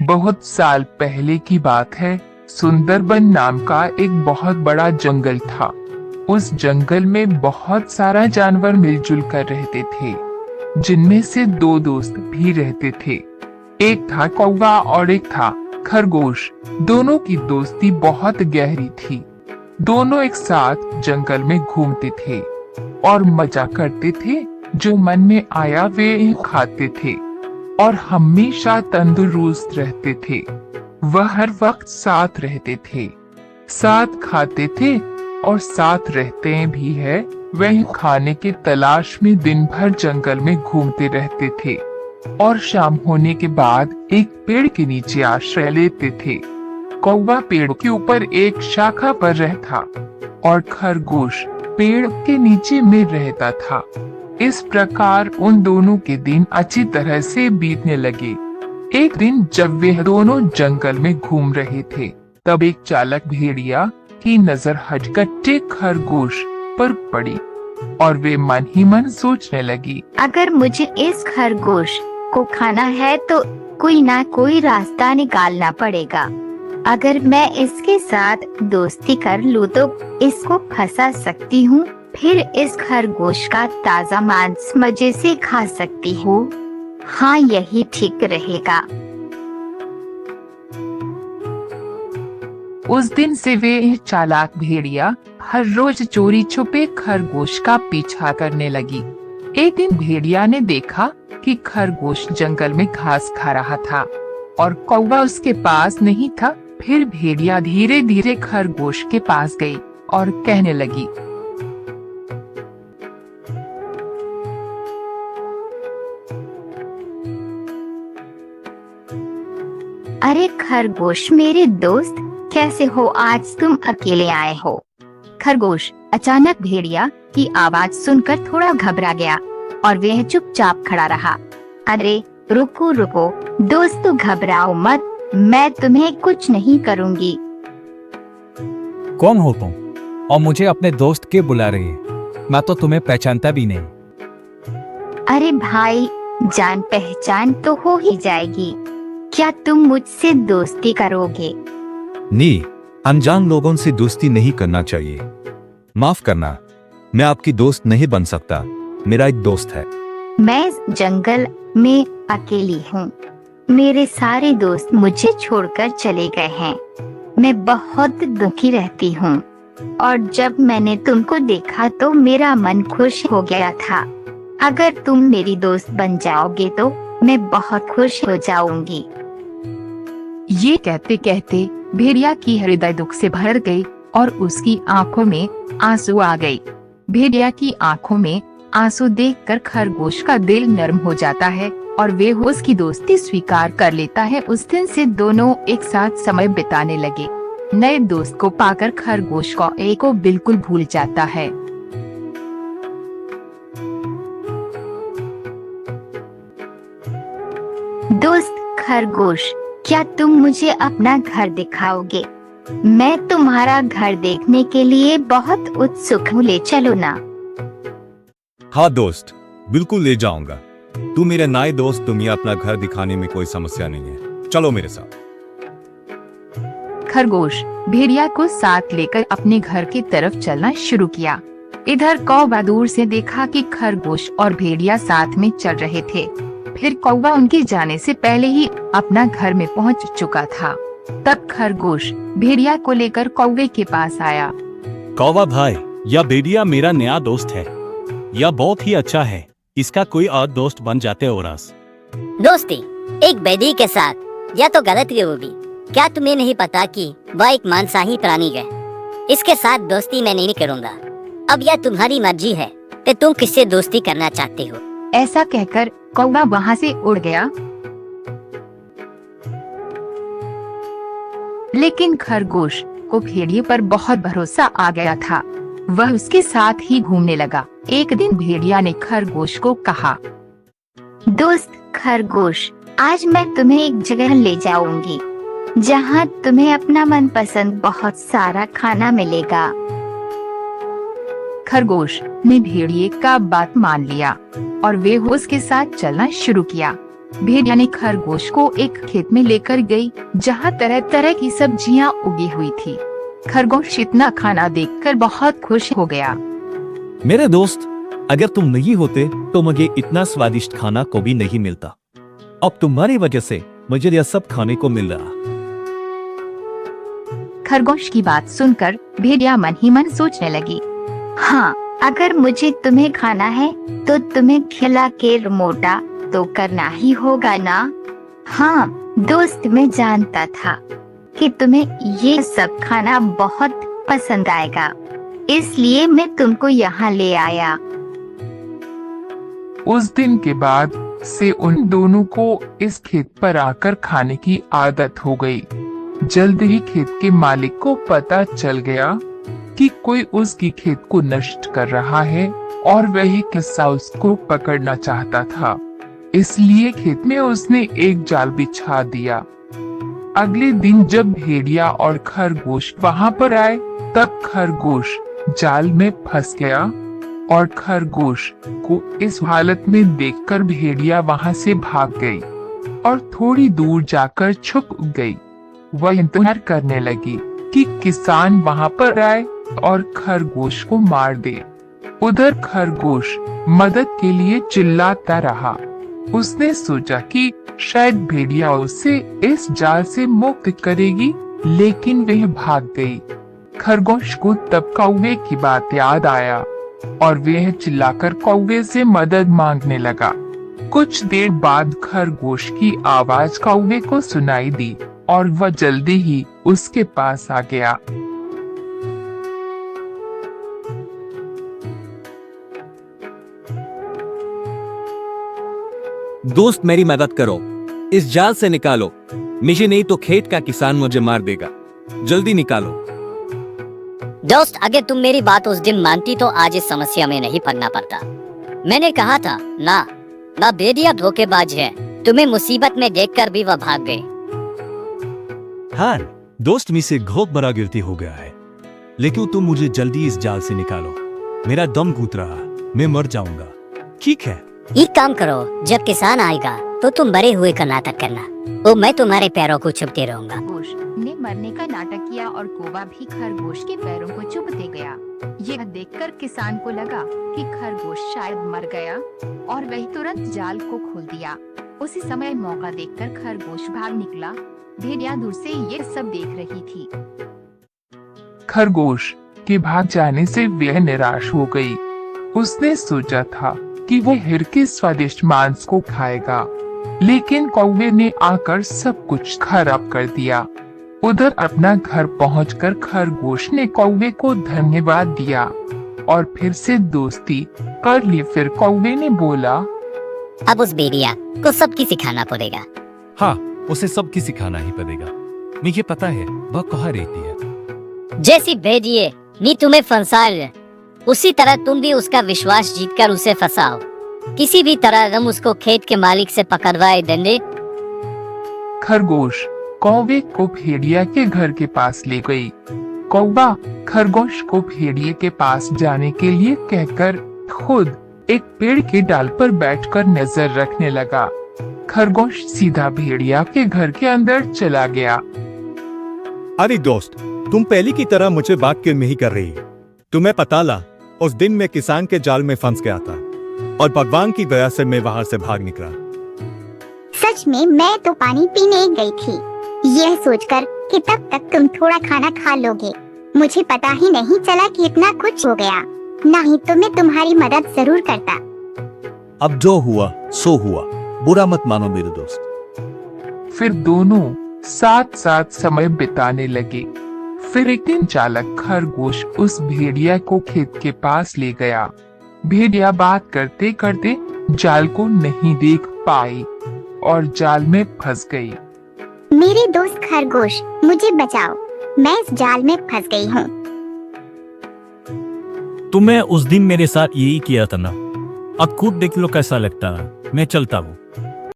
बहुत साल पहले की बात है। सुंदरबन नाम का एक बहुत बड़ा जंगल था। उस जंगल में बहुत सारा जानवर मिलजुल कर रहते थे, जिनमें से दो दोस्त भी रहते थे। एक था कौवा और एक था खरगोश। दोनों की दोस्ती बहुत गहरी थी। दोनों एक साथ जंगल में घूमते थे और मजा करते थे। जो मन में आया वे खाते थे और हमेशा तंदुरुस्त रहते थे। वह हर वक्त साथ रहते थे, साथ खाते थे और साथ रहते भी है। वह खाने के तलाश में दिन भर जंगल में घूमते रहते थे और शाम होने के बाद एक पेड़ के नीचे आश्रय लेते थे। कौवा पेड़ के ऊपर एक शाखा पर रहता और खरगोश पेड़ के नीचे में रहता था। इस प्रकार उन दोनों के दिन अच्छी तरह से बीतने लगे। एक दिन जब वे दोनों जंगल में घूम रहे थे, तब एक चालाक भेड़िया की नजर हटकट्टे खरगोश पर पड़ी और वे मन ही मन सोचने लगी, अगर मुझे इस खरगोश को खाना है तो कोई ना कोई रास्ता निकालना पड़ेगा। अगर मैं इसके साथ दोस्ती कर लूँ तो इसको फंसा सकती हूँ, फिर इस खरगोश का ताज़ा मांस मजे से खा सकती हूँ। हाँ, यही ठीक रहेगा। उस दिन से वे चालाक भेड़िया हर रोज चोरी छुपे खरगोश का पीछा करने लगी। एक दिन भेड़िया ने देखा कि खरगोश जंगल में घास खा रहा था और कौवा उसके पास नहीं था। फिर भेड़िया धीरे धीरे खरगोश के पास गई और कहने लगी, अरे खरगोश मेरे दोस्त, कैसे हो? आज तुम अकेले आए हो? खरगोश अचानक भेड़िया की आवाज सुनकर थोड़ा घबरा गया और वह चुपचाप खड़ा रहा। अरे रुको रुको दोस्तों, घबराओ मत, मैं तुम्हें कुछ नहीं करूँगी। कौन हो तुम और मुझे अपने दोस्त के बुला रही है? मैं तो तुम्हें पहचानता भी नहीं। अरे भाई, जान पहचान तो हो ही जाएगी। क्या तुम मुझसे दोस्ती करोगे? नहीं, अनजान लोगों से दोस्ती नहीं करना चाहिए। माफ करना, मैं आपकी दोस्त नहीं बन सकता। मेरा एक दोस्त है। मैं इस जंगल में अकेली हूँ। मेरे सारे दोस्त मुझे छोड़कर चले गए हैं। मैं बहुत दुखी रहती हूँ और जब मैंने तुमको देखा तो मेरा मन खुश हो गया था। अगर तुम मेरी दोस्त बन जाओगे तो मैं बहुत खुश हो जाऊंगी। ये कहते कहते भेड़िया की हृदय दुख से भर गई और उसकी आंखों में आंसू आ गई। भेड़िया की आंखों में आंसू देखकर खरगोश का दिल नरम हो जाता है और वे उसकी दोस्ती स्वीकार कर लेता है। उस दिन से दोनों एक साथ समय बिताने लगे। नए दोस्त को पाकर खरगोश को बिल्कुल भूल जाता है। दोस्त खरगोश, क्या तुम मुझे अपना घर दिखाओगे? मैं तुम्हारा घर देखने के लिए बहुत उत्सुक हूँ, ले चलो ना। हाँ दोस्त, बिल्कुल ले जाऊंगा। तू मेरे नए दोस्त, तुम्हें अपना घर दिखाने में कोई समस्या नहीं है। चलो मेरे साथ। खरगोश भेड़िया को साथ लेकर अपने घर की तरफ चलना शुरू किया। इधर कौवा दूर से देखा कि खरगोश और भेड़िया साथ में चल रहे थे। फिर कौवा उनके जाने से पहले ही अपना घर में पहुंच चुका था। तब खरगोश भेड़िया को लेकर कौवे के पास आया। कौवा भाई, यह भेड़िया मेरा नया दोस्त है। यह बहुत ही अच्छा है। इसका कोई और दोस्त बन जाते हो रास। दोस्ती एक बैदी के साथ यह तो गलत ही होगी। क्या तुम्हें नहीं पता कि वह एक मांसाहारी प्राणी है? इसके साथ दोस्ती मैं नहीं करूँगा। अब यह तुम्हारी मर्जी है कि तुम किससे दोस्ती करना चाहते हो। ऐसा कहकर कौवा वहाँ से उड़ गया। लेकिन खरगोश को भेड़िए पर बहुत भरोसा आ गया था। वह उसके साथ ही घूमने लगा। एक दिन भेड़िया ने खरगोश को कहा, दोस्त खरगोश, आज मैं तुम्हें एक जगह ले जाऊंगी जहां तुम्हें अपना मनपसंद बहुत सारा खाना मिलेगा। खरगोश ने भेड़िए का बात मान लिया और वे उसके साथ चलना शुरू किया। भेड़िया ने खरगोश को एक खेत में लेकर गई जहाँ तरह तरह की सब्जियाँ उगी हुई थी। खरगोश इतना खाना देखकर बहुत खुश हो गया। मेरे दोस्त, अगर तुम नहीं होते तो मुझे इतना स्वादिष्ट खाना कभी नहीं मिलता। अब तुम्हारी वजह से मुझे यह सब खाने को मिल रहा। खरगोश की बात सुनकर भेड़िया मन ही मन सोचने लगी। हाँ, अगर मुझे तुम्हें खाना है तो तुम्हें खिला के मोटा तो करना ही होगा ना। हाँ दोस्त, मैं जानता था कि तुम्हें ये सब खाना बहुत पसंद आएगा, इसलिए मैं तुमको यहाँ ले आया। उस दिन के बाद से उन दोनों को इस खेत पर आकर खाने की आदत हो गई। जल्द ही खेत के मालिक को पता चल गया कि कोई उसकी खेत को नष्ट कर रहा है और वही किस्सा उसको पकड़ना चाहता था। इसलिए खेत में उसने एक जाल बिछा दिया। अगले दिन जब भेड़िया और खरगोश वहां पर आए तब खरगोश जाल में फंस गया और खरगोश को इस हालत में देखकर भेड़िया वहां से भाग गई और थोड़ी दूर जाकर छुप गई। वह इंतजार करने लगी कि किसान वहां पर आए और खरगोश को मार दे। उधर खरगोश मदद के लिए चिल्लाता रहा। उसने सोचा कि शायद भेड़िया उसे इस जाल से मुक्त करेगी, लेकिन वह भाग गई। खरगोश को तब कौवे की बात याद आया और वह चिल्लाकर कौवे से मदद मांगने लगा। कुछ देर बाद खरगोश की आवाज कौवे को सुनाई दी और वह जल्दी ही उसके पास आ गया। दोस्त, मेरी मदद करो, इस जाल से निकालो मुझे, नहीं तो खेत का किसान मुझे मार देगा। जल्दी निकालो। दोस्त, अगर तुम मेरी बात उस दिन मानती तो आज इस समस्या में नहीं पड़ना पड़ता। मैंने कहा था ना भेड़िया धोखेबाज है। तुम्हें मुसीबत में देखकर भी वह भाग गई। हाँ दोस्त, मुझसे बहुत बड़ा गिरती हो गया है, लेकिन तुम मुझे जल्दी इस जाल से निकालो। मेरा दम घुट रहा, मैं मर जाऊंगा। ठीक है, एक काम करो, जब किसान आएगा तो तुम मरे हुए का नाटक करना और मैं तुम्हारे पैरों को चुभते रहूंगा। खरगोश ने मरने का नाटक किया और कौवा भी खरगोश के पैरों को चुभते गया। यह देखकर किसान को लगा कि खरगोश शायद मर गया और वही तुरंत जाल को खोल दिया। उसी समय मौका देखकर खरगोश भाग निकला। भेड़िया दूर से ये सब देख रही थी। खरगोश के भाग जाने से वह निराश हो गई। उसने सोचा था कि वह हिर के स्वादिष्ट मांस को खाएगा, लेकिन कौवे ने आकर सब कुछ खराब कर दिया। उधर अपना घर पहुंचकर खरगोश ने कौवे को धन्यवाद दिया और फिर से दोस्ती कर ली। फिर कौवे ने बोला, अब उस भेड़िया को सबकी सिखाना पड़ेगा। हाँ उसे सबकी सिखाना ही पड़ेगा। मुझे पता है वह कहाँ रहती है। जैसी भेड़िए ने तुम्हें फंसाया, उसी तरह तुम भी उसका विश्वास जीतकर उसे फंसाओ। किसी भी तरह हम उसको खेत के मालिक से पकड़वाए देंगे। खरगोश कौवे को भेड़िया के घर के पास ले गई। कौवा खरगोश को भेड़िए के पास जाने के लिए कहकर खुद एक पेड़ के डाल पर बैठकर नजर रखने लगा। खरगोश सीधा भेड़िया के घर के अंदर चला गया। अरे दोस्त, तुम पहले की तरह मुझे बात क्यों नहीं कर रही? तुम्हें पता ला, उस दिन मैं किसान के जाल में फंस गया था और भगवान की दया से मैं वहां से भाग निकला। सच में मैं तो पानी पीने गई थी, यह सोचकर कि तब तक तुम थोड़ा खाना खा लोगे। मुझे पता ही नहीं चला कि इतना कुछ हो गया, नहीं तो मैं तुम्हारी मदद जरूर करता। अब जो हुआ सो हुआ, बुरा मत मानो मेरे दोस्त। फिर दोनों साथ साथ समय बिताने लगे। फिर एक दिन चालक खरगोश उस भेड़िया को खेत के पास ले गया। भेड़िया बात करते करते जाल को नहीं देख पाई और जाल में फंस गई। मेरे दोस्त खरगोश, मुझे बचाओ, मैं इस जाल में फंस गई हूँ। तुम्हें उस दिन मेरे साथ यही किया था ना। अब खुद देख लो कैसा लगता है। मैं चलता हूँ।